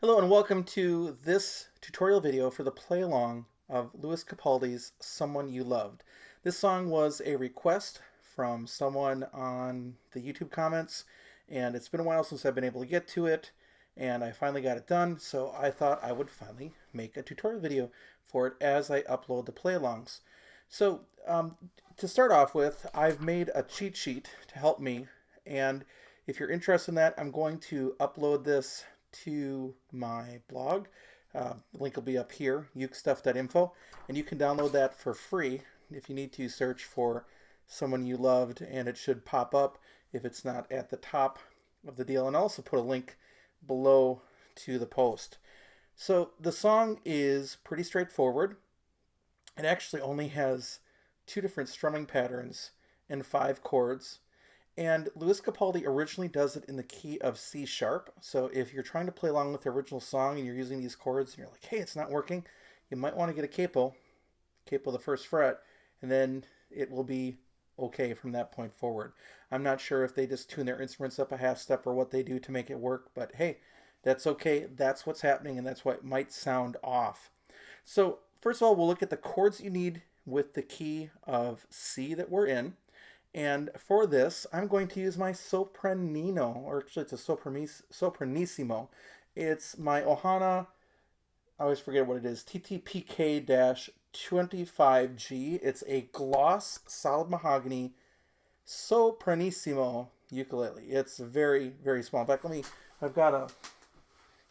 Hello and welcome to this tutorial video for the play along of Lewis Capaldi's Someone You Loved. This song was a request from someone on the YouTube comments, and it's been a while since I've been able to get to it, and I finally got it done, so I thought I would finally make a tutorial video for it as I upload the play alongs. So to start off with, I've made a cheat sheet to help me, and if you're interested in that, I'm going to upload this to my blog. The link will be up here, ukestuff.info, and you can download that for free. If you need to, search for Someone You Loved, and it should pop up if it's not at the top of the deal. And I'll also put a link below to the post. So the song is pretty straightforward. It actually only has 2 different strumming patterns and 5 chords. And Lewis Capaldi originally does it in the key of C sharp. So if you're trying to play along with the original song and you're using these chords and you're like, hey, it's not working, you might want to get a capo the first fret, and then it will be okay from that point forward. I'm not sure if they just tune their instruments up a half step or what they do to make it work, but hey, that's okay. That's what's happening, and that's why it might sound off. So first of all, we'll look at the chords you need with the key of C that we're in. And for this, I'm going to use my sopranino, or actually it's a sopranissimo. It's my Ohana, I always forget what it is, TTPK-25G. It's a gloss solid mahogany sopranissimo ukulele. It's very, very small. In fact,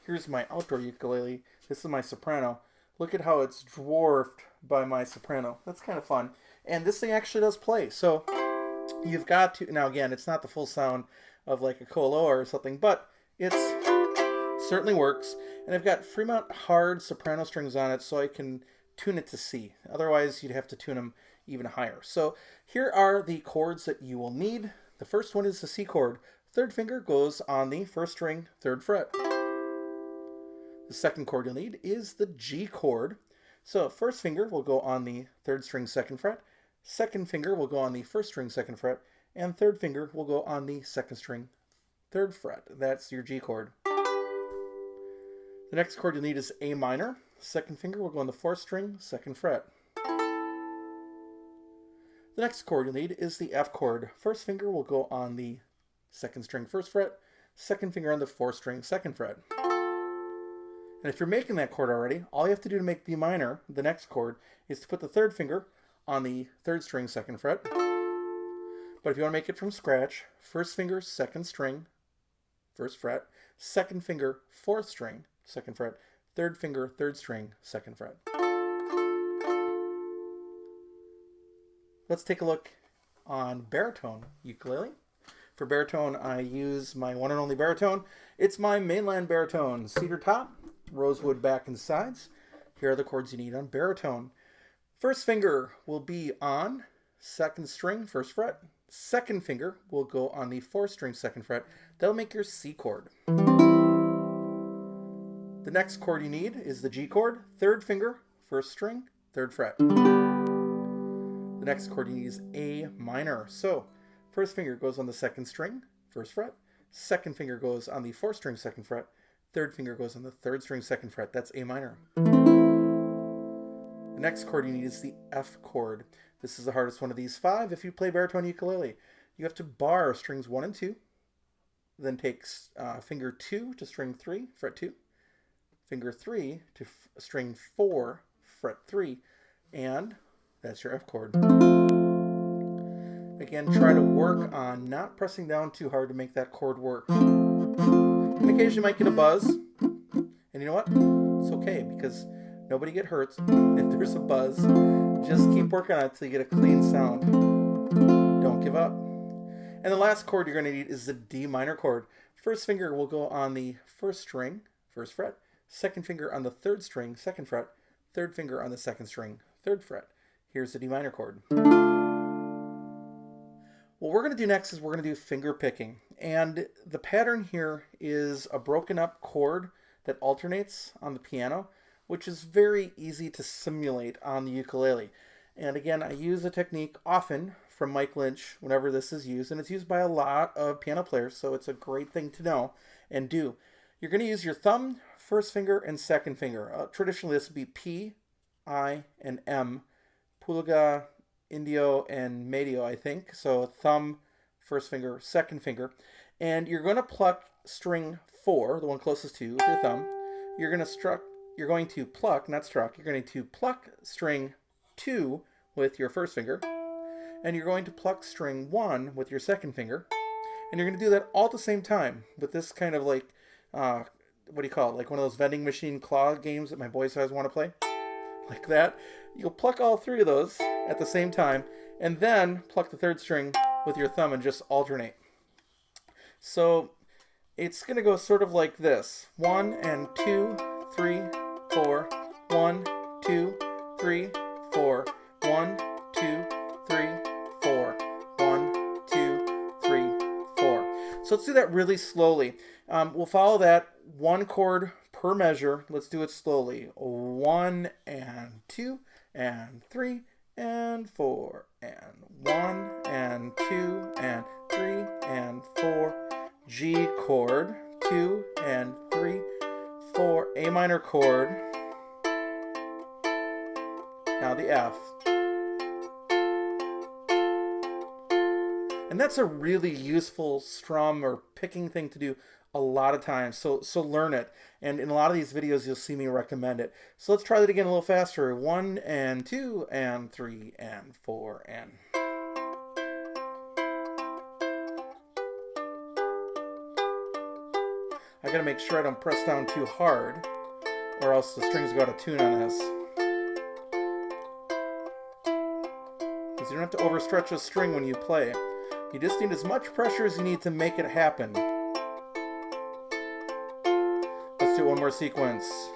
here's my outdoor ukulele. This is my soprano. Look at how it's dwarfed by my soprano. That's kind of fun. And this thing actually does play. So you've got to, now again, it's not the full sound of like a Colo or something, but it certainly works. And I've got Fremont hard soprano strings on it, so I can tune it to C. Otherwise, you'd have to tune them even higher. So here are the chords that you will need. The first one is the C chord. Third finger goes on the first string, 3rd fret. The second chord you'll need is the G chord. So first finger will go on the 3rd string, 2nd fret. Second finger will go on the 1st string, 2nd fret, and third finger will go on the 2nd string, 3rd fret. That's your G chord. The next chord you'll need is A minor. Second finger will go on the 4th string, 2nd fret. The next chord you'll need is the F chord. First finger will go on the 2nd string, 1st fret. Second finger on the 4th string, 2nd fret. And if you're making that chord already, all you have to do to make B minor, the next chord, is to put the 3rd finger on the 3rd string, 2nd fret. But if you want to make it from scratch, 1st finger, 2nd string, 1st fret, 2nd finger, 4th string, 2nd fret, 3rd finger, 3rd string, 2nd fret. Let's take a look on baritone ukulele. For baritone, I use my one and only baritone. It's my mainland baritone, cedar top, rosewood back and sides. Here are the chords you need on baritone. First finger will be on 2nd string, 1st fret. Second finger will go on the 4th string, 2nd fret. That'll make your C chord. The next chord you need is the G chord. 3rd finger, 1st string, 3rd fret. The next chord you need is A minor. So, first finger goes on the 2nd string, 1st fret. Second finger goes on the 4th string, 2nd fret. Third finger goes on the 3rd string, 2nd fret. That's A minor. The next chord you need is the F chord. This is the hardest one of these 5 if you play baritone ukulele. You have to bar strings 1 and 2, then take finger 2 to string 3, fret 2, finger 3 to string 4, fret 3, and that's your F chord. Again, try to work on not pressing down too hard to make that chord work. And occasionally you might get a buzz, and you know what? It's okay, because nobody get hurt if there's a buzz. Just keep working on it until you get a clean sound. Don't give up. And the last chord you're going to need is the D minor chord. First finger will go on the 1st string, 1st fret. Second finger on the 3rd string, 2nd fret. Third finger on the 2nd string, 3rd fret. Here's the D minor chord. What we're going to do next is we're going to do finger picking. And the pattern here is a broken up chord that alternates on the piano, which is very easy to simulate on the ukulele. And again, I use a technique often from Mike Lynch whenever this is used, and it's used by a lot of piano players, so it's a great thing to know and do. You're going to use your thumb, first finger, and second finger. Traditionally, this would be P, I, and M. Pulga, Indio, and Medio, I think. So thumb, first finger, second finger. And you're going to pluck string 4, the one closest to you, with your thumb. You're going to pluck, not struck, you're going to pluck string 2 with your first finger. And you're going to pluck string 1 with your second finger. And you're going to do that all at the same time with this kind of like, what do you call it? Like one of those vending machine claw games that my boys always want to play. Like that. You'll pluck all 3 of those at the same time, and then pluck the third string with your thumb and just alternate. So it's going to go sort of like this. 1 and 2, 3, 4. 1, 2, 3, 4. 1, 2, 3, 4. 1, 2, 3, 4. So let's do that really slowly. We'll follow that 1 chord per measure. Let's do it slowly. 1 and 2 and 3 and 4 and 1 and 2 and 3 and 4. G chord, 2 and 3, 4. A minor chord. Now the F. And that's a really useful strum or picking thing to do a lot of times. So learn it. And in a lot of these videos, you'll see me recommend it. So let's try that again a little faster. 1 and 2 and 3 and 4 and... I gotta make sure I don't press down too hard, or else the strings go out of tune on this. Because you don't have to overstretch a string when you play. You just need as much pressure as you need to make it happen. Let's do one more sequence.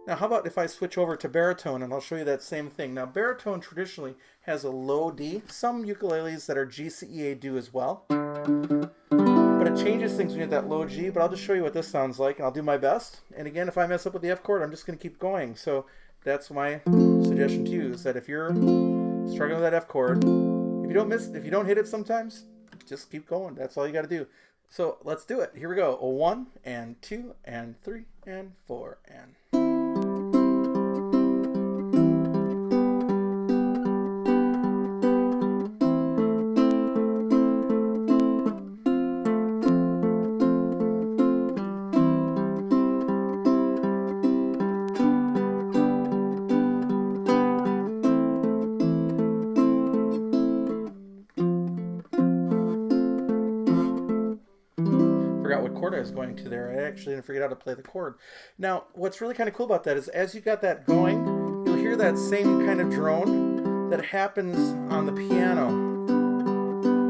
Now, how about if I switch over to baritone, and I'll show you that same thing. Now, baritone traditionally has a low D. Some ukuleles that are GCEA do as well. But it changes things when you have that low G, but I'll just show you what this sounds like, and I'll do my best. And again, if I mess up with the F chord, I'm just going to keep going. So that's my suggestion to you, is that if you're struggling with that F chord, if you don't hit it sometimes, just keep going. That's all you got to do. So let's do it. Here we go. 1 and 2 and 3 and 4 and... Forgot what chord I was going to there. I actually didn't forget how to play the chord. Now, what's really kind of cool about that is as you got that going, you'll hear that same kind of drone that happens on the piano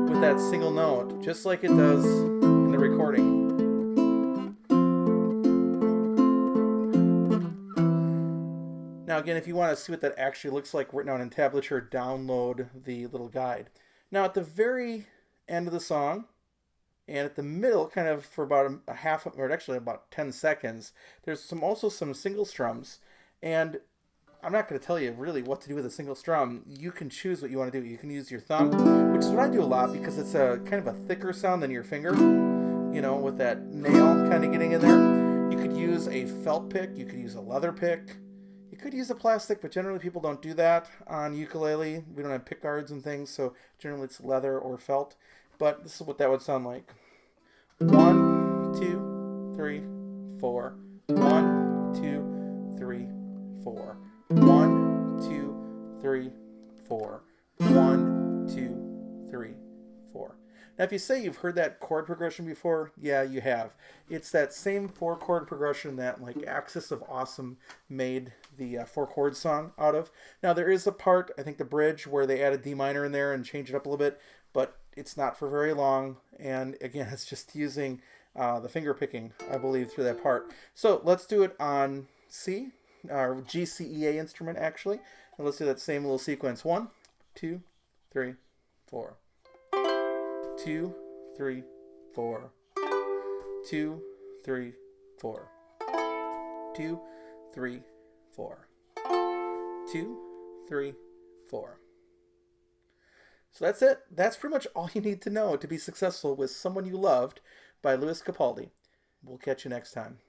with that single note, just like it does in the recording. Now, again, if you want to see what that actually looks like written out in tablature, download the little guide. Now, at the very end of the song, and at the middle, kind of for about a half, or actually about 10 seconds, there's also some single strums. And I'm not going to tell you really what to do with a single strum. You can choose what you want to do. You can use your thumb, which is what I do a lot because it's a kind of a thicker sound than your finger, you know, with that nail kind of getting in there. You could use a felt pick. You could use a leather pick. You could use a plastic, but generally people don't do that on ukulele. We don't have pick guards and things, so generally it's leather or felt. But this is what that would sound like. 1, 2, 3, 4. 1, 2, 3, 4. 1, 2, 3, 4. 1, 2, 3, 4. Now, if you say you've heard that chord progression before, yeah, you have. It's that same 4-chord progression that, like, Axis of Awesome made the 4-chord song out of. Now, there is a part, I think the bridge, where they add a D minor in there and change it up a little bit, but it's not for very long. And again, it's just using the finger picking, I believe, through that part. So let's do it on C, our GCEA instrument, actually. And let's do that same little sequence. 1, 2, 3, 4. 2, 3, 4. 2, 3, 4. 2, 3, 4. 2, 3, 4. So that's it. That's pretty much all you need to know to be successful with Someone You Loved by Lewis Capaldi. We'll catch you next time.